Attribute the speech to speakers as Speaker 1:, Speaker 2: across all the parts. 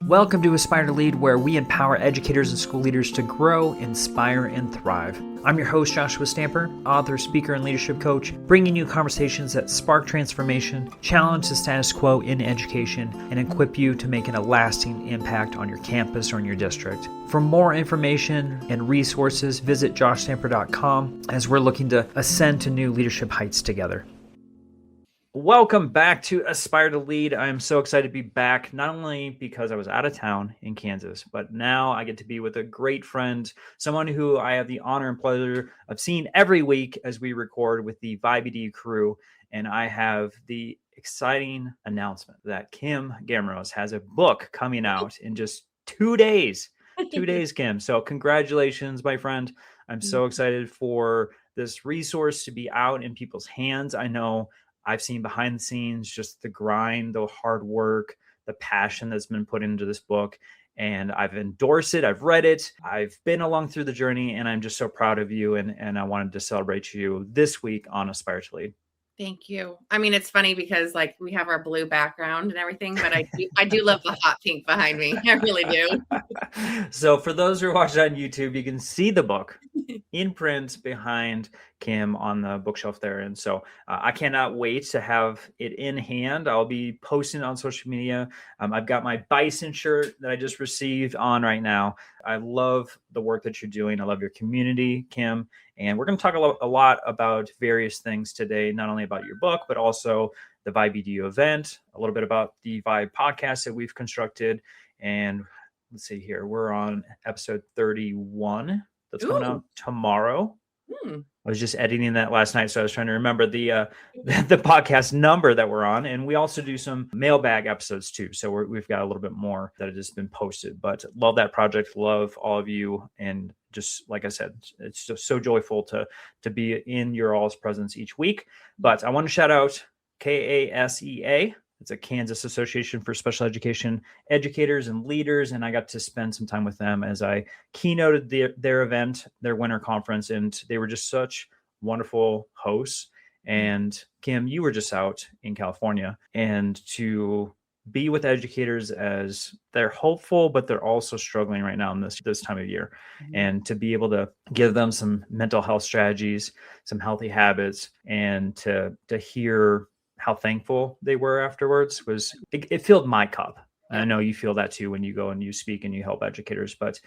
Speaker 1: Welcome to Aspire to Lead, where we empower educators and school leaders to grow, inspire, and thrive. I'm your host, Joshua Stamper, author, speaker, and leadership coach, bringing you conversations that spark transformation, challenge the status quo in education, and equip you to make a lasting impact on your campus or in your district. For more information and resources, visit joshstamper.com as we're looking to ascend to new leadership heights together. Welcome back to Aspire to Lead. I'm so excited to be back, not only because I was out of town in Kansas, but now I get to be with a great friend, someone who I have the honor and pleasure of seeing every week as we record with the Vibe EDU crew. And I have the exciting announcement that Kim Gameroz has a book coming out in just 2 days. 2 days, Kim. So congratulations, my friend. I'm so excited for this resource to be out in people's hands. I know I've seen behind the scenes, just the grind, the hard work, the passion that's been put into this book. And I've endorsed it. I've read it. I've been along through the journey, and I'm just so proud of you. And I wanted to celebrate you this week on Aspire to Lead.
Speaker 2: Thank you. I mean, it's funny because like we have our blue background and everything, but I do love the hot pink behind me. I really do.
Speaker 1: So for those who are watching on YouTube, you can see the book in print behind Kim on the bookshelf there. And so I cannot wait to have it in hand. I'll be posting it on social media. I've got my Bison shirt that I just received on right now. I love the work that you're doing. I love your community, Kim. And we're going to talk a lot about various things today, not only about your book, but also the Vibe EDU event, a little bit about the Vibe podcast that we've constructed. And let's see here, we're on episode 31 that's coming out tomorrow. I was just editing that last night, so I was trying to remember the podcast number that we're on. And we also do some mailbag episodes too. So we've got a little bit more that has just been posted. But love that project, love all of you, and just like I said, it's just so joyful to be in your all's presence each week. But I want to shout out KASEA. It's a Kansas Association for Special Education Educators and Leaders. And I got to spend some time with them as I keynoted their event, their winter conference. And they were just such wonderful hosts. And Kim, you were just out in California, and to be with educators as they're hopeful, but they're also struggling right now in this time of year. And to be able to give them some mental health strategies, some healthy habits, and to hear how thankful they were afterwards it filled my cup. And I know you feel that too when you go and you speak and you help educators. But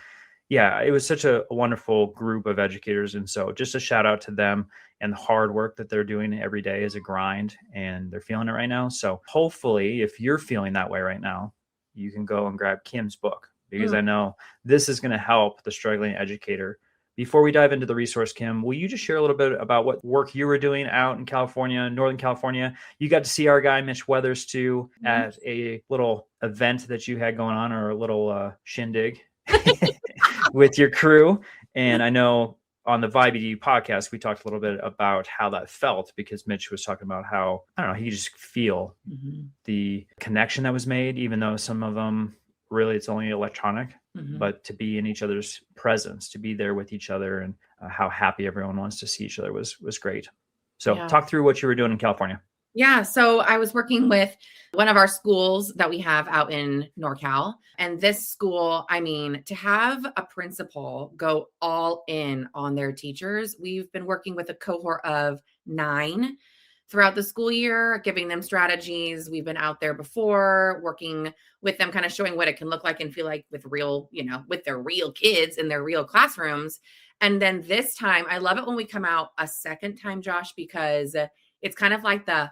Speaker 1: yeah, it was such a wonderful group of educators. And so just a shout out to them and the hard work that they're doing every day is a grind, and they're feeling it right now. So hopefully, if you're feeling that way right now, you can go and grab Kim's book, because I know this is going to help the struggling educator. Before we dive into the resource, Kim, will you just share a little bit about what work you were doing out in California, Northern California? You got to see our guy, Mitch Weathers, too, at a little event that you had going on, or a little shindig with your crew. And I know on the Vibe EDU podcast, we talked a little bit about how that felt, because Mitch was talking about how, I don't know, he could just feel the connection that was made, even though some of them, really, it's only electronic. But to be in each other's presence, to be there with each other, and how happy everyone wants to see each other was great. So talk through what you were doing in California.
Speaker 2: Yeah. So I was working with one of our schools that we have out in NorCal. And this school, I mean, to have a principal go all in on their teachers, we've been working with a cohort of 9 throughout the school year, giving them strategies. We've been out there before, working with them, kind of showing what it can look like and feel like with real, with their real kids in their real classrooms. And then this time, I love it when we come out a second time, Josh, because it's kind of like the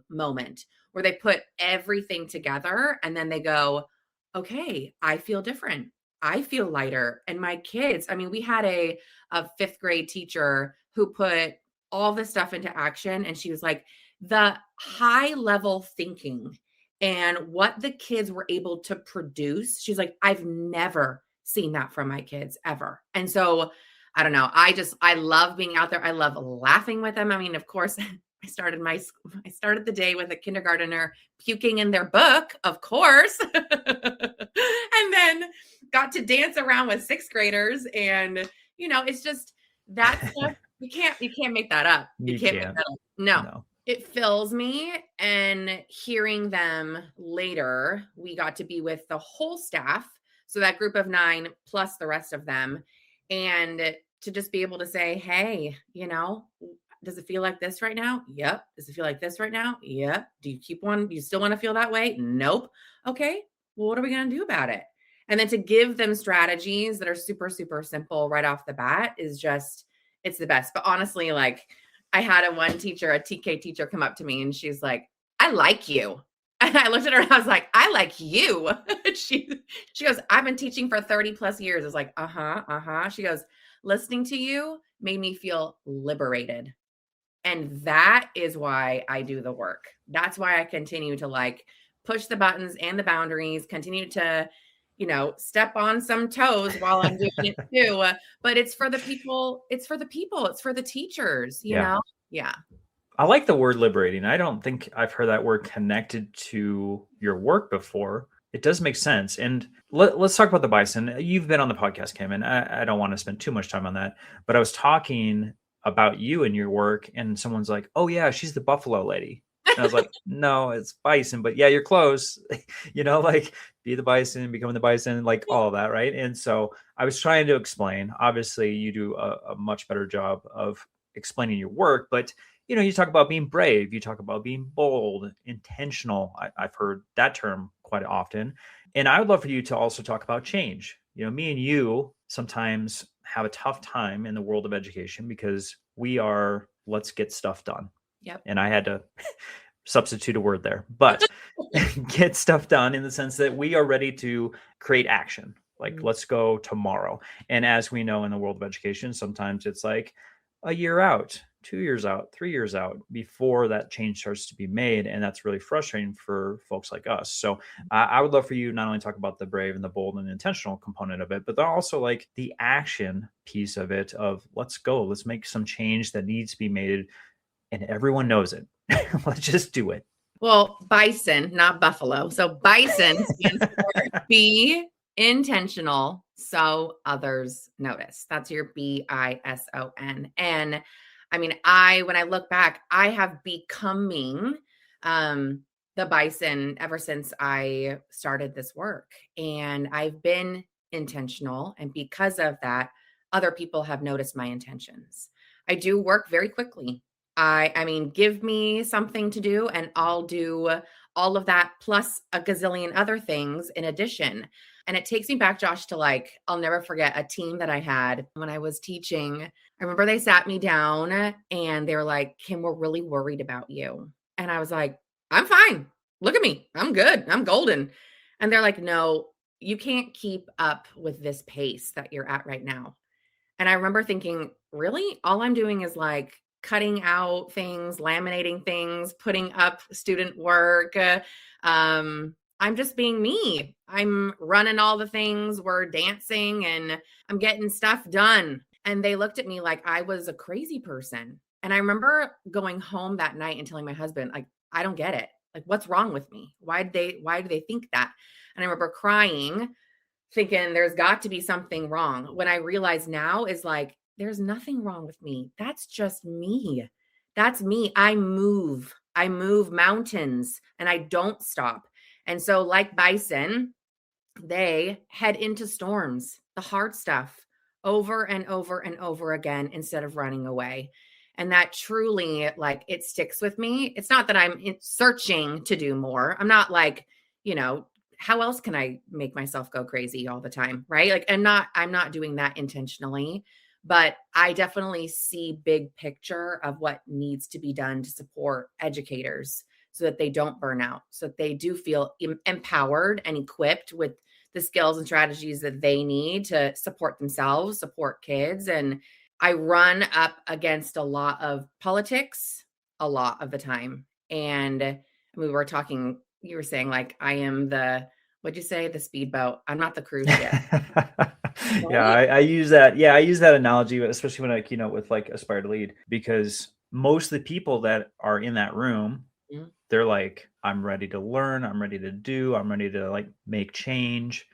Speaker 2: moment where they put everything together and then they go, okay, I feel different. I feel lighter. And my kids, I mean, we had a 5th grade teacher who put all this stuff into action. And she was like, the high level thinking and what the kids were able to produce. She's like, I've never seen that from my kids ever. And so I don't know. I love being out there. I love laughing with them. I mean, of course, I started the day with a kindergartner puking in their book, of course, and then got to dance around with 6th graders. And, it's just that stuff. You can't make that up. You can't make that up. No. It fills me, and hearing them later, we got to be with the whole staff. So that group of 9 plus the rest of them. And to just be able to say, hey, does it feel like this right now? Yep. Does it feel like this right now? Yep. Do you still want to feel that way? Nope. Okay. Well, what are we going to do about it? And then to give them strategies that are super, super simple right off the bat is just, it's the best. But honestly, like, I had a TK teacher come up to me and she's like, I like you. And I looked at her and I was like, I like you. she goes, I've been teaching for 30 plus years. I was like, She goes, listening to you made me feel liberated. And that is why I do the work. That's why I continue to like push the buttons and the boundaries, continue to, step on some toes while I'm doing it too. But it's for the people. It's for the people. It's for the teachers,
Speaker 1: Yeah.
Speaker 2: Yeah.
Speaker 1: I like the word liberating. I don't think I've heard that word connected to your work before. It does make sense. And let's talk about the bison. You've been on the podcast, Kim, and I don't want to spend too much time on that. But I was talking about you and your work, and someone's like, oh, yeah, she's the buffalo lady. And I was like, no, it's bison. But yeah, you're close. Like be the bison, becoming the bison, like all of that, right? And so I was trying to explain. Obviously, you do a much better job of explaining your work, but you talk about being brave, you talk about being bold, intentional. I've heard that term quite often. And I would love for you to also talk about change. Me and you sometimes have a tough time in the world of education because we are, let's get stuff done.
Speaker 2: Yep.
Speaker 1: And I had to substitute a word there, but get stuff done in the sense that we are ready to create action. Like, let's go tomorrow. And as we know in the world of education, sometimes it's like a year out, 2 years out, 3 years out before that change starts to be made. And that's really frustrating for folks like us. So I would love for you not only talk about the brave and the bold and the intentional component of it, but also like the action piece of it of let's go, let's make some change that needs to be made. And everyone knows it. Let's just do it.
Speaker 2: Well, bison, not buffalo. So bison stands for be intentional so others notice. That's your BISON. And I mean, when I look back, I have becoming the bison ever since I started this work. And I've been intentional. And because of that, other people have noticed my intentions. I do work very quickly. I mean, give me something to do and I'll do all of that plus a gazillion other things in addition. And it takes me back, Josh, to like, I'll never forget a team that I had when I was teaching. I remember they sat me down and they were like, Kim, we're really worried about you. And I was like, I'm fine. Look at me. I'm good. I'm golden. And they're like, no, you can't keep up with this pace that you're at right now. And I remember thinking, really? All I'm doing is like cutting out things, laminating things, putting up student work. I'm just being me. I'm running all the things. We're dancing and I'm getting stuff done. And they looked at me like I was a crazy person. And I remember going home that night and telling my husband, like, I don't get it. Like, what's wrong with me? Why do they think that? And I remember crying, thinking there's got to be something wrong. When I realize now is like, there's nothing wrong with me. That's just me. That's me. I move mountains and I don't stop. And so like bison, they head into storms, the hard stuff over and over and over again instead of running away. And that truly, like, it sticks with me. It's not that I'm searching to do more. I'm not like, how else can I make myself go crazy all the time? Right. Like, I'm not doing that intentionally, but I definitely see big picture of what needs to be done to support educators so that they don't burn out, so that they do feel empowered and equipped with the skills and strategies that they need to support themselves, support kids. And I run up against a lot of politics a lot of the time. And we were talking, you were saying like, I am what'd you say? The speedboat. I'm not the cruise ship.
Speaker 1: Yeah, I use that. Yeah, I use that analogy, especially when I keynote with like Aspire to Lead, because most of the people that are in that room, they're like, I'm ready to learn. I'm ready to do. I'm ready to like make change.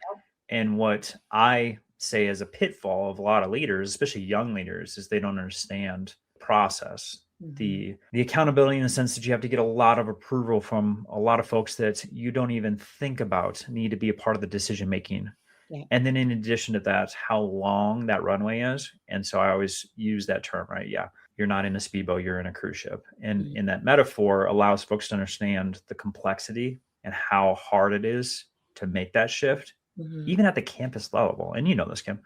Speaker 1: And what I say as a pitfall of a lot of leaders, especially young leaders, is they don't understand the process. the accountability in the sense that you have to get a lot of approval from a lot of folks that you don't even think about need to be a part of the decision making.
Speaker 2: Yeah.
Speaker 1: And then in addition to that, how long that runway is. And so I always use that term, right? Yeah. You're not in a speedboat, you're in a cruise ship. And in that metaphor allows folks to understand the complexity and how hard it is to make that shift, even at the campus level. And you know this, Kim,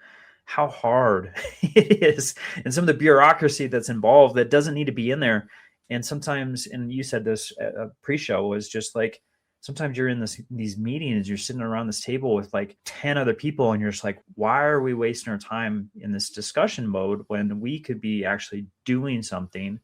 Speaker 1: how hard it is and some of the bureaucracy that's involved that doesn't need to be in there. And sometimes, and you said this pre-show, was just like, sometimes you're in these meetings, you're sitting around this table with like 10 other people, and you're just like, why are we wasting our time in this discussion mode when we could be actually doing something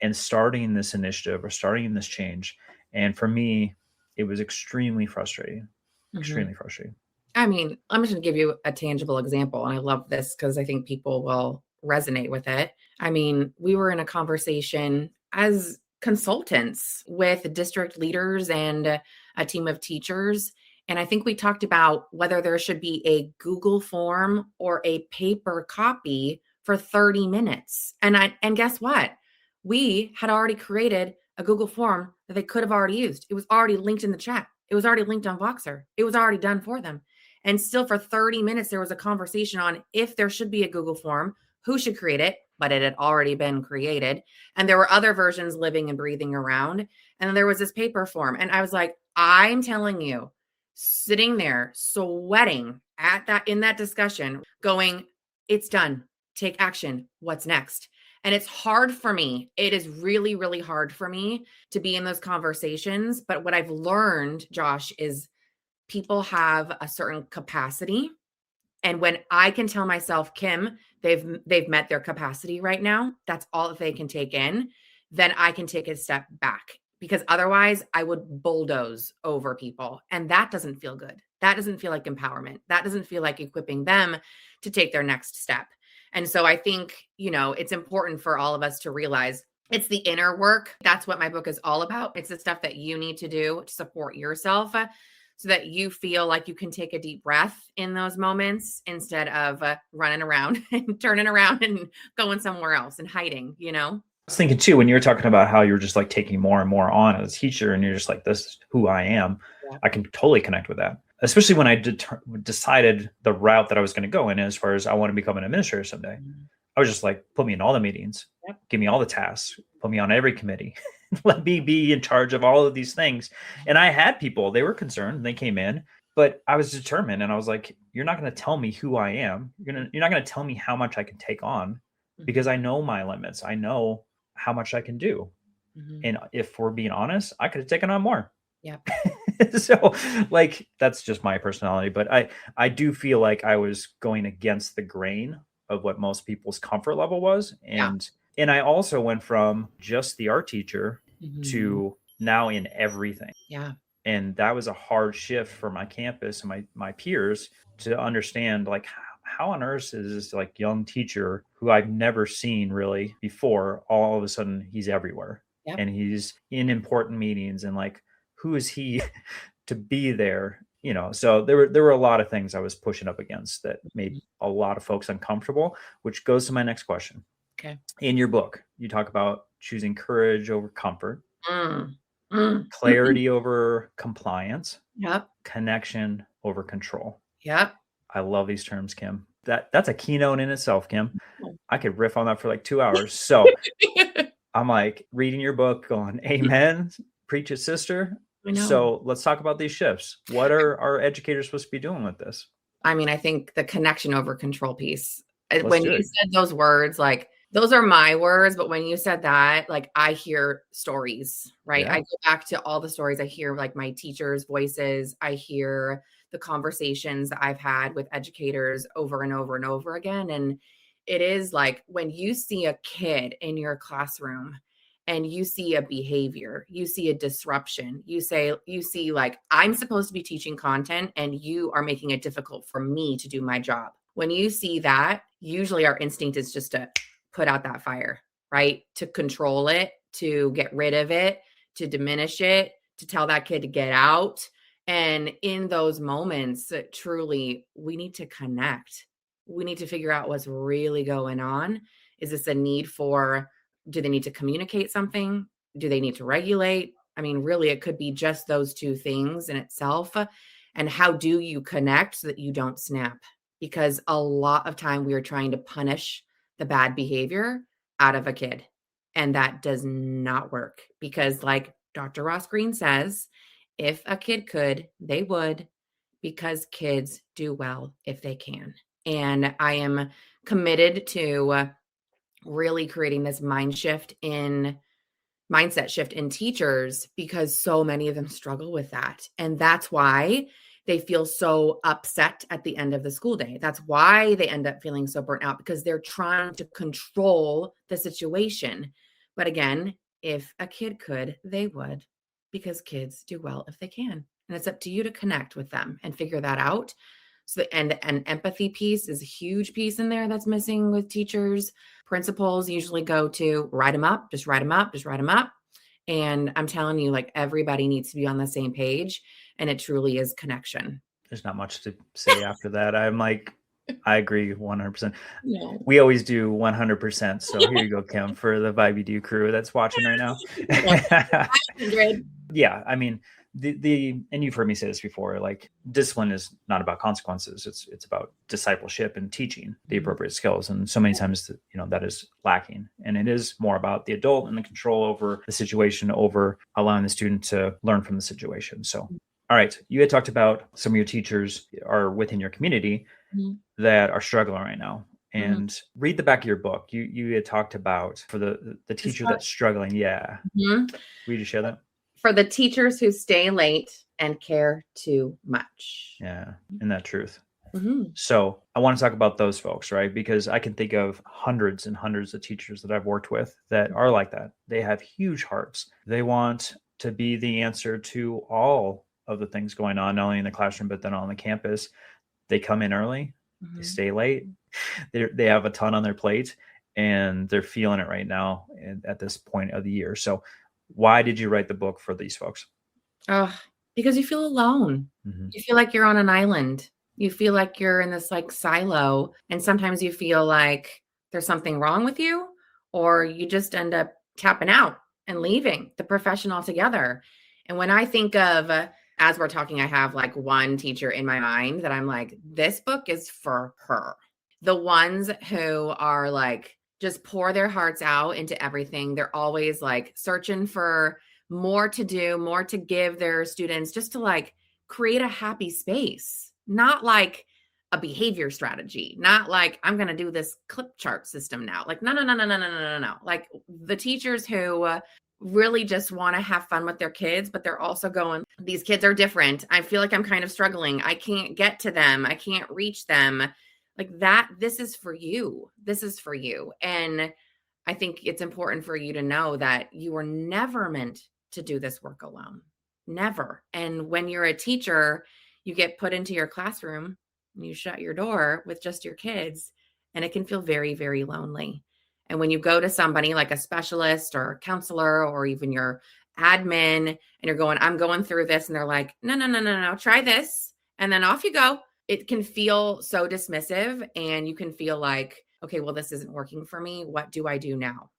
Speaker 1: and starting this initiative or starting this change? And for me, it was extremely frustrating, extremely frustrating.
Speaker 2: I mean, I'm just going to give you a tangible example. And I love this because I think people will resonate with it. I mean, we were in a conversation as consultants with district leaders and a team of teachers. And I think we talked about whether there should be a Google form or a paper copy for 30 minutes. And guess what? We had already created a Google form that they could have already used. It was already linked in the chat. It was already linked on Voxer. It was already done for them. And still for 30 minutes, there was a conversation on if there should be a Google form, who should create it, but it had already been created. And there were other versions living and breathing around. And then there was this paper form. And I was like, I'm telling you, sitting there, sweating in that discussion, going, it's done. Take action. What's next? And it's hard for me. It is really, really hard for me to be in those conversations. But what I've learned, Josh, is people have a certain capacity. And when I can tell myself, Kim, they've met their capacity right now, that's all that they can take in, then I can take a step back, because otherwise I would bulldoze over people. And that doesn't feel good. That doesn't feel like empowerment. That doesn't feel like equipping them to take their next step. And so I think, it's important for all of us to realize it's the inner work. That's what my book is all about. It's the stuff that you need to do to support yourself, so that you feel like you can take a deep breath in those moments instead of running around and turning around and going somewhere else and hiding, I
Speaker 1: was thinking too, when you were talking about how you're just like taking more and more on as a teacher and you're just like, this is who I am. Yeah. I can totally connect with that, especially when I decided the route that I was going to go in as far as I want to become an administrator someday. I was just like, put me in all the meetings, give me all the tasks, put me on every committee. Let me be in charge of all of these things. And I had people, they were concerned, they came in, but I was determined. And I was like, you're not going to tell me who I am. You're not going to tell me how much I can take on, because I know my limits. I know how much I can do. And if we're being honest, I could have taken on more.
Speaker 2: Yeah.
Speaker 1: So like, that's just my personality. But I do feel like I was going against the grain of what most people's comfort level was. And I also went from just the art teacher to now in everything.
Speaker 2: Yeah.
Speaker 1: And that was a hard shift for my campus and my peers to understand, like, how on earth is this like young teacher who I've never seen really before, all of a sudden he's everywhere and he's in important meetings, and like, who is he to be there? So there were a lot of things I was pushing up against that made a lot of folks uncomfortable, which goes to my next question.
Speaker 2: Okay.
Speaker 1: In your book, you talk about choosing courage over comfort, clarity over compliance, connection over control.
Speaker 2: Yep.
Speaker 1: I love these terms, Kim. That's a keynote in itself, Kim. I could riff on that for like 2 hours. So I'm like reading your book going, amen, preach it, sister. So let's talk about these shifts. What are our educators supposed to be doing with this?
Speaker 2: I mean, I think the connection over control piece. When you said those words, like, those are my words, but when you said that, like, I hear stories, right? I go back to all the stories. I hear like my teachers' voices. I hear the conversations that I've had with educators over and over and over again. And it is like, when you see a kid in your classroom and you see a behavior, you see a disruption, you see like, I'm supposed to be teaching content and you are making it difficult for me to do my job. When you see that, usually our instinct is just to put out that fire, right? To control it, to get rid of it, to diminish it, to tell that kid to get out. And in those moments, truly, we need to connect. We need to figure out what's really going on. Is this a need for Do they need to communicate something? Do they need to regulate? I mean, really, it could be just those two things in itself. And how do you connect so that you don't snap? Because a lot of time we are trying to punish the bad behavior out of a kid. And that does not work because, like Dr. Ross Green says, if a kid could, they would, because kids do well if they can. And I am committed to really creating this mindset shift in teachers because so many of them struggle with that. And that's why they feel so upset at the end of the school day. That's why they end up feeling so burnt out because they're trying to control the situation. But again, if a kid could, they would, because kids do well if they can. And it's up to you to connect with them and figure that out. So and an empathy piece is a huge piece in there that's missing with teachers. Principals usually go to write them up, just write them up, just write them up. And I'm telling you, like, everybody needs to be on the same page, and it truly is connection.
Speaker 1: There's not much to say after that. I'm like, I agree 100%.
Speaker 2: Yeah.
Speaker 1: We always do 100%. So here you go, Kim, for the Vibe EDU crew that's watching right now.
Speaker 2: 100.
Speaker 1: Yeah, I mean, and you've heard me say this before, like discipline is not about consequences. It's about discipleship and teaching the appropriate skills. And so many times, that is lacking. And it is more about the adult and the control over the situation, over allowing the student to learn from the situation. So, all right, you had talked about some of your teachers are within your community that are struggling right now. And read the back of your book. You had talked about for the teacher that's struggling. Yeah. Will you just share that?
Speaker 2: For the teachers who stay late and care too much.
Speaker 1: Yeah. Isn't that truth? So I want to talk about those folks, right? Because I can think of hundreds and hundreds of teachers that I've worked with that are like that. They have huge hearts. They want to be the answer to all of the things going on, not only in the classroom, but then on the campus. They come in early, they stay late. They have a ton on their plate and they're feeling it right now at this point of the year. So why did you write the book for these folks?
Speaker 2: Because you feel alone. You feel like you're on an island. You feel like you're in this like silo. And sometimes you feel like there's something wrong with you, or you just end up tapping out and leaving the profession altogether. And when I think of, as we're talking, I have like one teacher in my mind that I'm like, this book is for her. The ones who are like, just pour their hearts out into everything. They're always like searching for more to do, more to give their students, just to like create a happy space, not like a behavior strategy, not like I'm going to do this clip chart system now. Like, no. Like the teachers who really just want to have fun with their kids, but they're also going, these kids are different. I feel like I'm kind of struggling. I can't get to them. I can't reach them. Like that, this is for you. This is for you. And I think it's important for you to know that you were never meant to do this work alone. Never. And when you're a teacher, you get put into your classroom and you shut your door with just your kids, and it can feel very, very lonely. And when you go to somebody like a specialist or a counselor or even your admin and you're going, I'm going through this, and they're like, no, try this. And then off you go. It can feel so dismissive, and you can feel like, okay, well, this isn't working for me. What do I do now?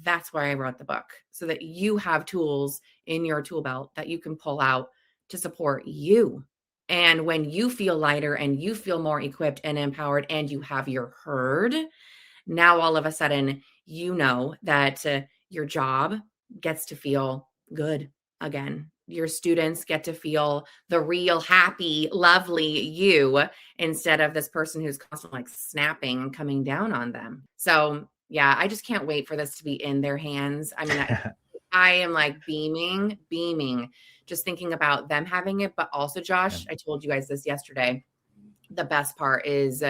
Speaker 2: That's why I wrote the book, so that you have tools in your tool belt that you can pull out to support you. And when you feel lighter and you feel more equipped and empowered and you have your heard, now all of a sudden, you know that your job gets to feel good again. Your students get to feel the real happy, lovely you instead of this person who's constantly like snapping and coming down on them. So yeah, I just can't wait for this to be in their hands. I mean, I am like beaming, just thinking about them having it. But also, Josh, I told you guys this yesterday. The best part is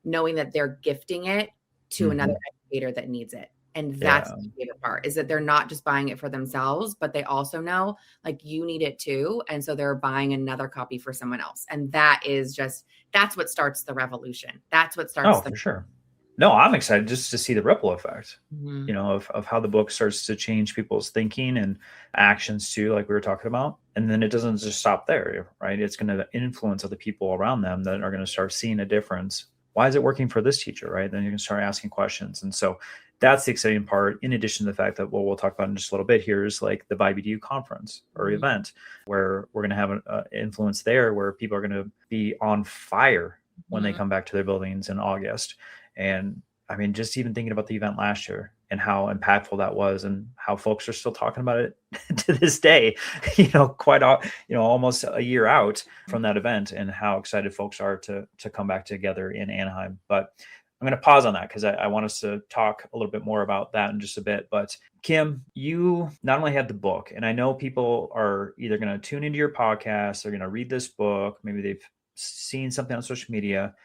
Speaker 2: knowing that they're gifting it to another educator that needs it. And that's the favorite part, is that they're not just buying it for themselves, but they also know like you need it too. And so they're buying another copy for someone else. And that is just, that's what starts the revolution. That's what starts.
Speaker 1: For sure. No, I'm excited just to see the ripple effect, of how the book starts to change people's thinking and actions too, like we were talking about. And then it doesn't just stop there, right? It's going to influence other people around them that are going to start seeing a difference why is it working for this teacher, right? Then you can start asking questions. And so that's the exciting part, in addition to the fact that what we'll talk about in just a little bit here is like the Vibe EDU conference or event, where we're going to have an influence there where people are going to be on fire when they come back to their buildings in August. And I mean, just even thinking about the event last year and how impactful that was and how folks are still talking about it to this day, almost a year out from that event, and how excited folks are to come back together in Anaheim. But I'm going to pause on that because I want us to talk a little bit more about that in just a bit. But Kim, you not only had the book, and I know people are either going to tune into your podcast, they're going to read this book, maybe they've seen something on social media,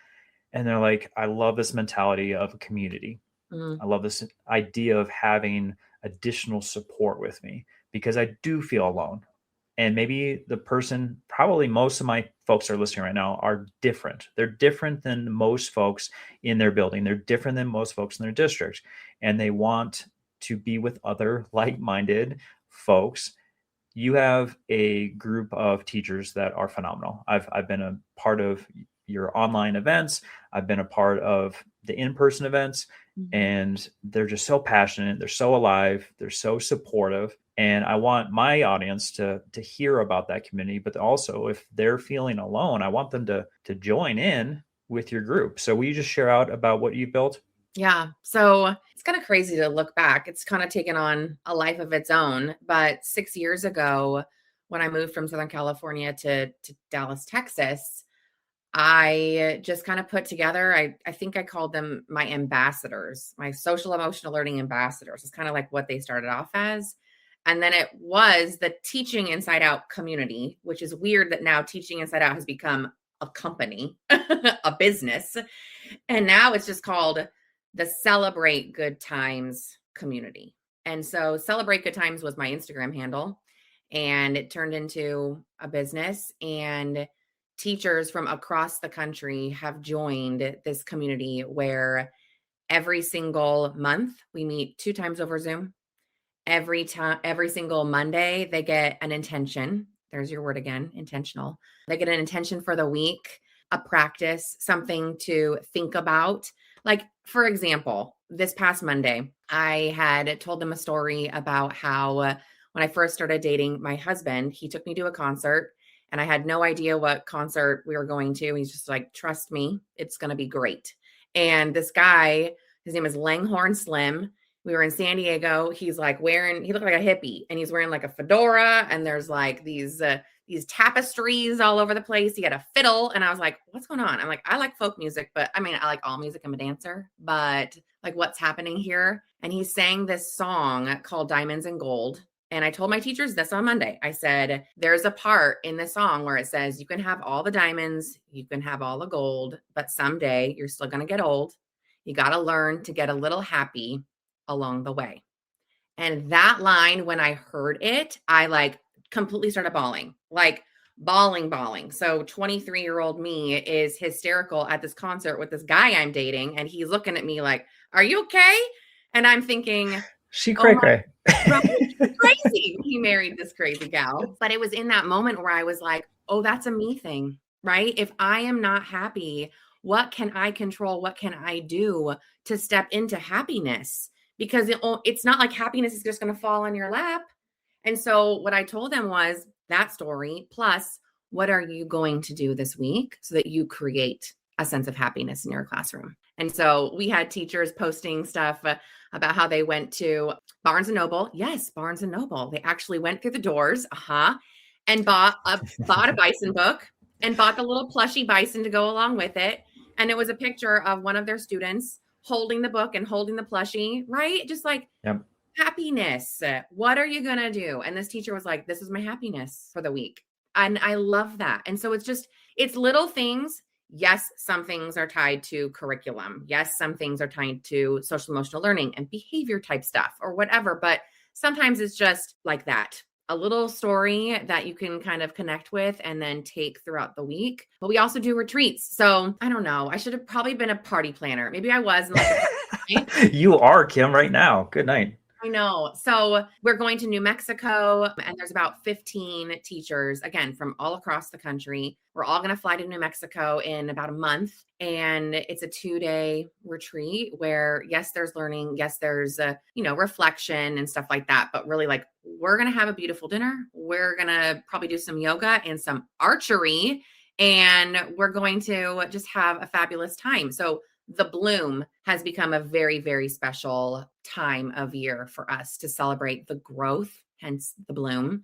Speaker 1: and they're like, I love this mentality of a community. I love this idea of having additional support with me, because I do feel alone. And maybe probably most of my folks are listening right now are different. They're different than most folks in their building. They're different than most folks in their district. And they want to be with other like-minded folks. You have a group of teachers that are phenomenal. I've been a part of your online events. I've been a part of the in-person events, and they're just so passionate. They're so alive. They're so supportive. And I want my audience to hear about that community, but also if they're feeling alone, I want them to join in with your group. So will you just share out about what you built?
Speaker 2: Yeah. So it's kind of crazy to look back. It's kind of taken on a life of its own. But 6 years ago, when I moved from Southern California to Dallas, Texas, I just kind of put together, I think I called them my ambassadors, my social emotional learning ambassadors. It's kind of like what they started off as. And then it was the Teaching Inside Out community, which is weird that now Teaching Inside Out has become a company, a business. And now it's just called the Celebrate Good Times community. And so Celebrate Good Times was my Instagram handle, and it turned into a business, and teachers from across the country have joined this community where every single month we meet 2 times over Zoom. Every single Monday, they get an intention. There's your word again, intentional. They get an intention for the week, a practice, something to think about. Like, for example, this past Monday, I had told them a story about how when I first started dating my husband, he took me to a concert, and I had no idea what concert we were going to. He's just like, trust me, it's going to be great. And this guy, his name is Langhorne Slim. We were in San Diego. He's like he looked like a hippie, and he's wearing like a fedora, and there's like these tapestries all over the place. He had a fiddle, and I was like, what's going on? I'm like, I like folk music, but I mean, I like all music. I'm a dancer, but like, what's happening here? And he sang this song called Diamonds and Gold. And I told my teachers this on Monday. I said, there's a part in the song where it says, you can have all the diamonds, you can have all the gold, but someday you're still going to get old. You got to learn to get a little happy along the way. And that line, when I heard it, I like completely started bawling. So 23-year-old me is hysterical at this concert with this guy I'm dating. And he's looking at me like, are you okay? And I'm thinking,
Speaker 1: she cray.
Speaker 2: Crazy. He married this crazy gal. But it was in that moment where I was like, oh, that's a me thing, right? If I am not happy, what can I control? What can I do to step into happiness? Because it's not like happiness is just going to fall on your lap. And so what I told them was that story, plus what are you going to do this week so that you create a sense of happiness in your classroom? And so we had teachers posting stuff about how they went to Barnes and Noble. Yes, Barnes and Noble. They actually went through the doors, and bought a bison book and bought the little plushy bison to go along with it. And it was a picture of one of their students holding the book and holding the plushie, right? Just like happiness. What are you going to do? And this teacher was like, this is my happiness for the week. And I love that. And so it's little things. Yes, some things are tied to curriculum. Yes, some things are tied to social emotional learning and behavior type stuff or whatever. But sometimes it's just like that. A little story that you can kind of connect with and then take throughout the week. But we also do retreats. So I don't know. I should have probably been a party planner. Maybe I was.
Speaker 1: You are, Kim, right now. Good night.
Speaker 2: I know. So we're going to New Mexico, and there's about 15 teachers, again, from all across the country. We're all going to fly to New Mexico in about a month. And it's a 2-day retreat where, yes, there's learning. Yes, there's reflection and stuff like that. But really, like, we're going to have a beautiful dinner. We're going to probably do some yoga and some archery. And we're going to just have a fabulous time. So the bloom has become a very, very special time of year for us to celebrate the growth, hence the bloom,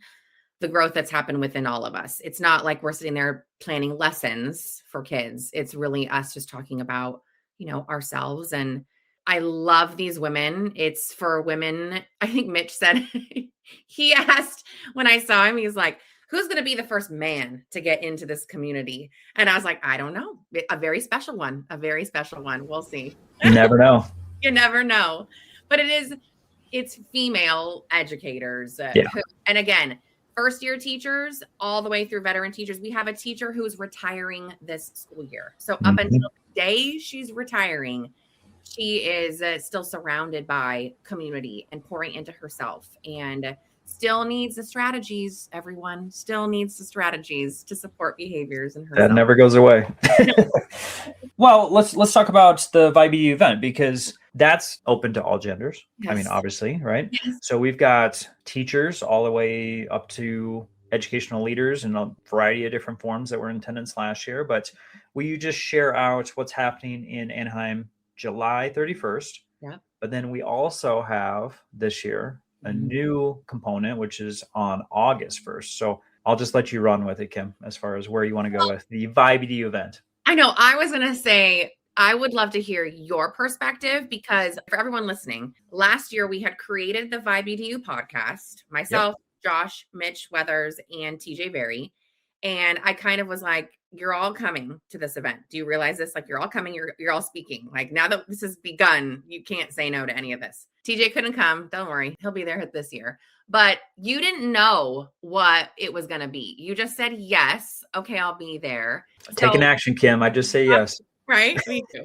Speaker 2: the growth that's happened within all of us. It's not like we're sitting there planning lessons for kids. It's really us just talking about, ourselves. And I love these women. It's for women. I think Mitch said, he asked when I saw him, he's like, who's going to be the first man to get into this community? And I was like, I don't know. A very special one. We'll see.
Speaker 1: You never know.
Speaker 2: You never know. But it's female educators. And again, first year teachers all the way through veteran teachers. We have a teacher who's retiring this school year. So up until the day she's retiring, she is still surrounded by community and pouring into herself, and still needs the strategies, everyone. Still needs the strategies to support behaviors in herself.
Speaker 1: That never goes away. Well, let's talk about the Vibe EDU event, because that's open to all genders. Yes. I mean, obviously, right? Yes. So we've got teachers all the way up to educational leaders in a variety of different forms that were in attendance last year. But will you just share out what's happening in Anaheim July 31st?
Speaker 2: Yeah.
Speaker 1: But then we also have this year a new component, which is on August 1st. So I'll just let you run with it, Kim, as far as where you want to go with the Vibe EDU event.
Speaker 2: I know. I was going to say, I would love to hear your perspective, because for everyone listening, last year we had created the Vibe EDU podcast, myself, Josh, Mitch Weathers, and TJ Berry. And I kind of was like, you're all coming to this event. Do you realize this? Like, you're all coming, you're all speaking. Like, now that this has begun, you can't say no to any of this. TJ couldn't come. Don't worry. He'll be there this year. But you didn't know what it was going to be. You just said, yes. Okay, I'll be there.
Speaker 1: Take an action, Kim. I just say yes.
Speaker 2: Right? Me too.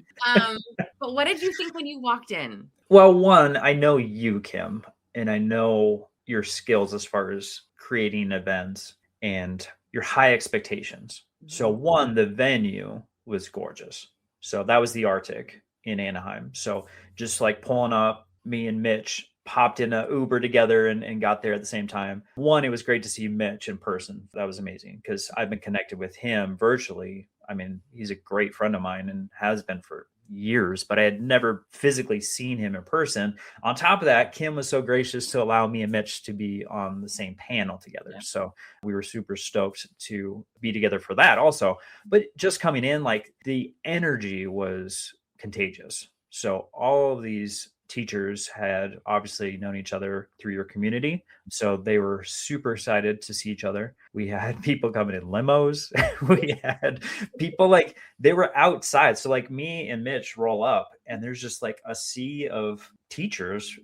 Speaker 2: But what did you think when you walked in?
Speaker 1: Well, one, I know you, Kim, and I know your skills as far as creating events and your high expectations. So one, the venue was gorgeous. So that was the Arctic in Anaheim. So just like pulling up, me and Mitch popped in an Uber together and got there at the same time. One, it was great to see Mitch in person. That was amazing, because I've been connected with him virtually. I mean, he's a great friend of mine and has been for years, but I had never physically seen him in person. On top of that, Kim was so gracious to allow me and Mitch to be on the same panel together. Yeah. So we were super stoked to be together for that also. But just coming in, like, the energy was contagious. So all of these teachers had obviously known each other through your community. So they were super excited to see each other. We had people coming in limos. We had people, like, they were outside. So like me and Mitch roll up and there's just like a sea of teachers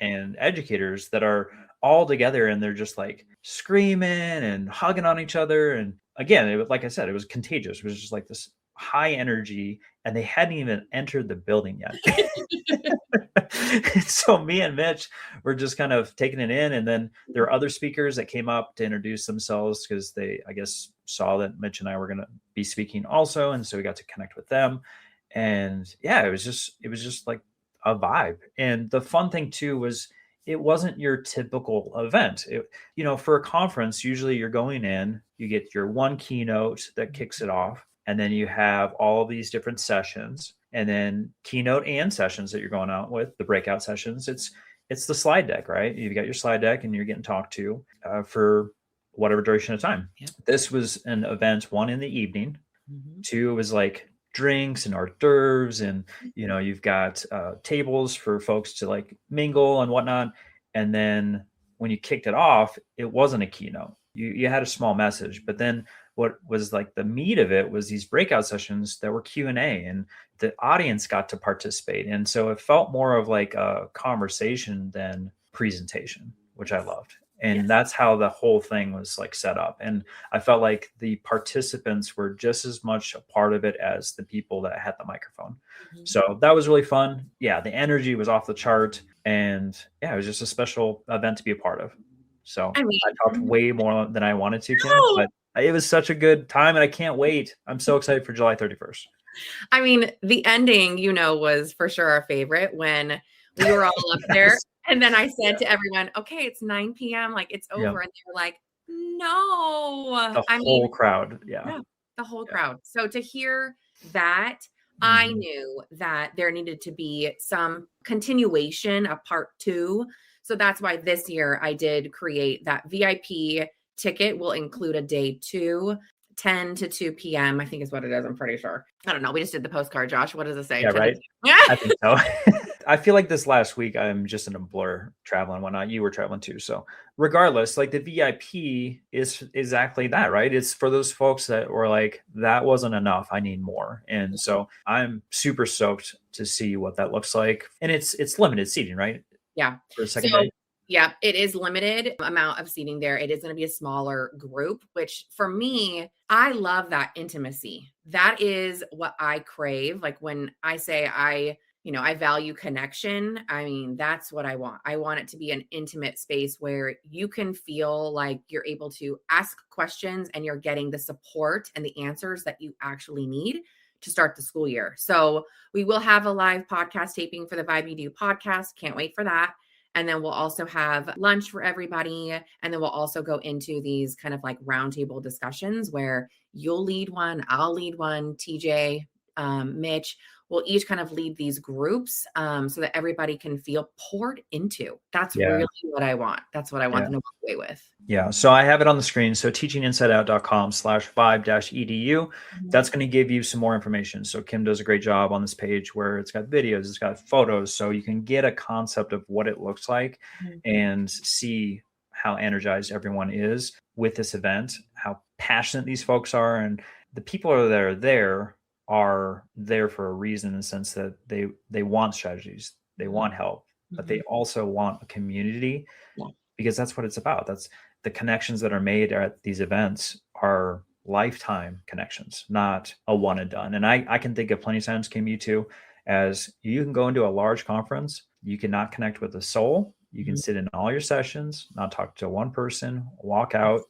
Speaker 1: and educators that are all together, and they're just like screaming and hugging on each other. And again, like I said, it was contagious. It was just like this high energy, and they hadn't even entered the building yet. So me and Mitch were just kind of taking it in. And then there are other speakers that came up to introduce themselves, because they, I guess, saw that Mitch and I were going to be speaking also. And so we got to connect with them. And yeah, it was just like a vibe. And the fun thing too was, it wasn't your typical event. For a conference, usually you're going in, you get your one keynote that kicks it off. And then you have all these different sessions, and then keynote and sessions that you're going out with, the breakout sessions. It's the slide deck, right? You've got your slide deck and you're getting talked to for whatever duration of time. Yeah. This was an event, one, in the evening. Two, it was like drinks and hors d'oeuvres, and you've got tables for folks to like mingle and whatnot. And then when you kicked it off, it wasn't a keynote. You had a small message, but then what was like the meat of it was these breakout sessions that were Q&A, and the audience got to participate. And so it felt more of like a conversation than presentation, which I loved. And that's how the whole thing was like set up. And I felt like the participants were just as much a part of it as the people that had the microphone.
Speaker 2: Mhm.
Speaker 1: So that was really fun. Yeah, the energy was off the chart. And yeah, it was just a special event to be a part of. So
Speaker 2: I mean,
Speaker 1: I talked way more than I wanted to, Kim,
Speaker 2: no.
Speaker 1: but it was such a good time and I can't wait. I'm so excited for July 31st.
Speaker 2: I mean, the ending, was for sure our favorite when we were all up there.
Speaker 1: Yes.
Speaker 2: And then I said to everyone, okay, it's 9 p.m. Like it's
Speaker 1: Yeah.
Speaker 2: over. And they were like, no.
Speaker 1: The
Speaker 2: I
Speaker 1: whole
Speaker 2: mean,
Speaker 1: crowd. Yeah.
Speaker 2: yeah, the whole
Speaker 1: Yeah.
Speaker 2: crowd. So to hear that, I
Speaker 1: Mhm.
Speaker 2: knew that there needed to be some continuation of part 2. So that's why this year I did create that VIP ticket will include a day 2, 10 to 2 p.m. I think is what it is. I'm pretty sure. I don't know. We just did the postcard, Josh. What does it say?
Speaker 1: Yeah,
Speaker 2: 10 to
Speaker 1: right.
Speaker 2: 2.
Speaker 1: I think so. I feel like this last week I'm just in a blur traveling and whatnot. You were traveling too. So regardless, like the VIP is exactly that, right? It's for those folks that were like, that wasn't enough. I need more. And so I'm super stoked to see what that looks like. And it's limited seating, right?
Speaker 2: Yeah.
Speaker 1: For the second
Speaker 2: So
Speaker 1: day.
Speaker 2: yeah, it is limited amount of seating there. It is going to be a smaller group, which for me, I love that intimacy. That is what I crave. Like when I say I value connection. I mean, that's what I want. I want it to be an intimate space where you can feel like you're able to ask questions and you're getting the support and the answers that you actually need to start the school year. So we will have a live podcast taping for the Vibe EDU podcast. Can't wait for that. And then we'll also have lunch for everybody. And then we'll also go into these kind of like roundtable discussions where you'll lead one, I'll lead one, TJ, Mitch, we'll each kind of lead these groups so that everybody can feel poured into. That's
Speaker 1: Yeah.
Speaker 2: really what I want. That's what I want
Speaker 1: Yeah.
Speaker 2: them to walk away with.
Speaker 1: Yeah. So I have it on the screen. So teachinginsideout.com/vibe-edu. That's going to give you some more information. So Kim does a great job on this page where it's got videos, it's got photos. So you can get a concept of what it looks like and see how energized everyone is with this event, how passionate these folks are. And the people that are there for a reason in the sense that they want strategies, they want help, but they also want a community because that's what it's about. That's the connections that are made at these events are lifetime connections, not a one and done. And I can think of plenty of times, Kim, you too, as you can go into a large conference, you cannot connect with a soul. You can sit in all your sessions, not talk to one person, walk out,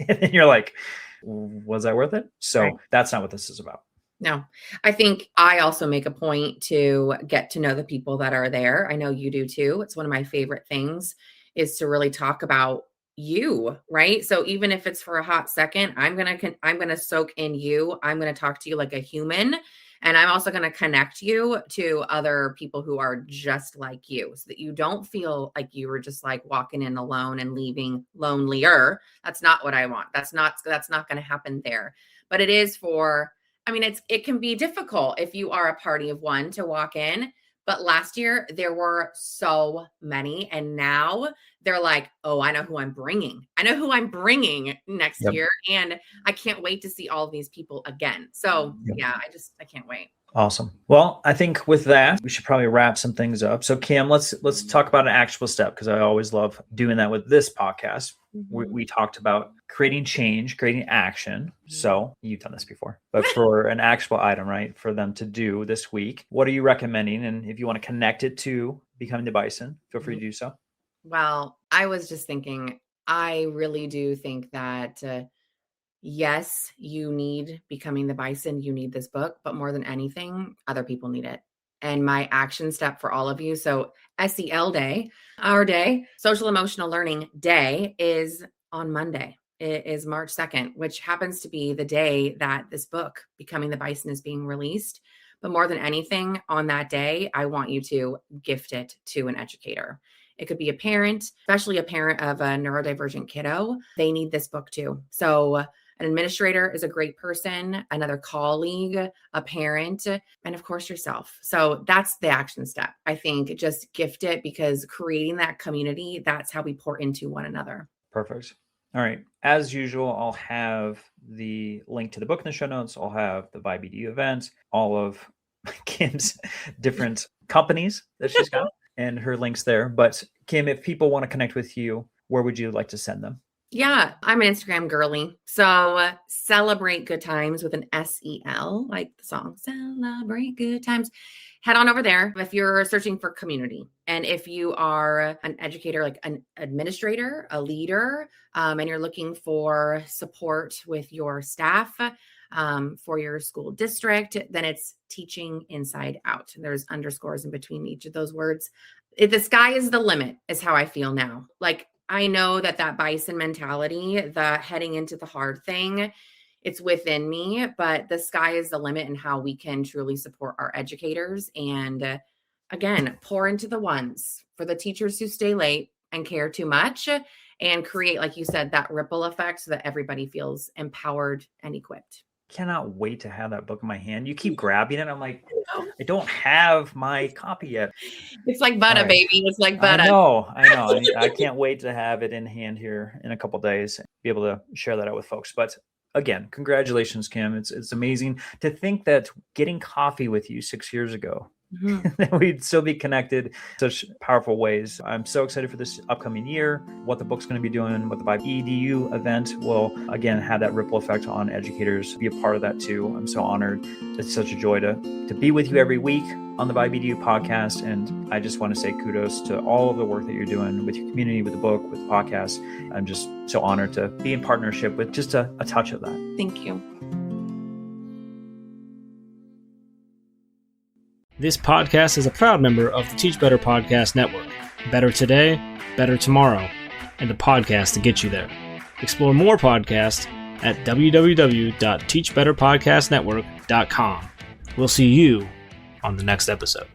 Speaker 1: and then you're like, was that worth it? So that's not what this is about.
Speaker 2: No, I think I also make a point to get to know the people that are there. I know you do too. It's one of my favorite things is to really talk about you, right? So even if it's for a hot second, I'm going to soak in you. I'm going to talk to you like a human. And I'm also going to connect you to other people who are just like you so that you don't feel like you were just like walking in alone and leaving lonelier. That's not what I want. That's not going to happen there. But it is it can be difficult if you are a party of one to walk in. But last year there were so many. And now they're like, oh, I know who I'm bringing. I know who I'm bringing next year. And I can't wait to see all of these people again. So yeah, I can't wait.
Speaker 1: Awesome. Well, I think with that, we should probably wrap some things up. So Kim, let's talk about an actual step because I always love doing that with this podcast. We talked about creating change, creating action. So you've done this before, but for an actual item, right, for them to do this week, what are you recommending? And if you want to connect it to Becoming the Bison, feel free to do so.
Speaker 2: Well, I was just thinking, I really do think that yes, you need Becoming the Bison. You need this book, but more than anything, other people need it. And my action step for all of you. So SEL day, our day, social emotional learning day is on Monday. It is March 2nd, which happens to be the day that this book, Becoming the Bison, is being released. But more than anything on that day, I want you to gift it to an educator. It could be a parent, especially a parent of a neurodivergent kiddo. They need this book too. So an administrator is a great person, another colleague, a parent, and of course yourself. So that's the action step. I think just gift it because creating that community, that's how we pour into one another.
Speaker 1: Perfect. All right. As usual, I'll have the link to the book in the show notes. I'll have the Vibe EDU event, all of Kim's different companies that she's got and her links there. But Kim, if people want to connect with you, where would you like to send them?
Speaker 2: Yeah, I'm an Instagram girly. So celebrate good times with an SEL, like the song Celebrate Good Times. Head on over there if you're searching for community. And if you are an educator, like an administrator, a leader, and you're looking for support with your staff for your school district, then it's Teaching Inside Out. There's underscores in between each of those words. The sky is the limit is how I feel now. Like, I know that bison mentality, the heading into the hard thing, it's within me, but the sky is the limit in how we can truly support our educators. And again, pour into the ones for the teachers who stay late and care too much and create, like you said, that ripple effect so that everybody feels empowered and equipped.
Speaker 1: Cannot wait to have that book in my hand. You keep grabbing it. I'm like, I don't have my copy yet.
Speaker 2: It's like butter, right, baby. It's like butter.
Speaker 1: I know. I can't wait to have it in hand here in a couple of days and be able to share that out with folks. But again, congratulations, Kim. It's amazing to think that getting coffee with you 6 years ago, that we'd still be connected in such powerful ways. I'm so excited for this upcoming year, what the book's going to be doing, what the Vibe EDU event will, again, have that ripple effect on educators, be a part of that too. I'm so honored. It's such a joy to be with you every week on the Vibe EDU podcast. And I just want to say kudos to all of the work that you're doing with your community, with the book, with the podcast. I'm just so honored to be in partnership with just a touch of that.
Speaker 2: Thank you.
Speaker 3: This podcast is a proud member of the Teach Better Podcast Network. Better today, better tomorrow, and the podcast to get you there. Explore more podcasts at www.teachbetterpodcastnetwork.com. We'll see you on the next episode.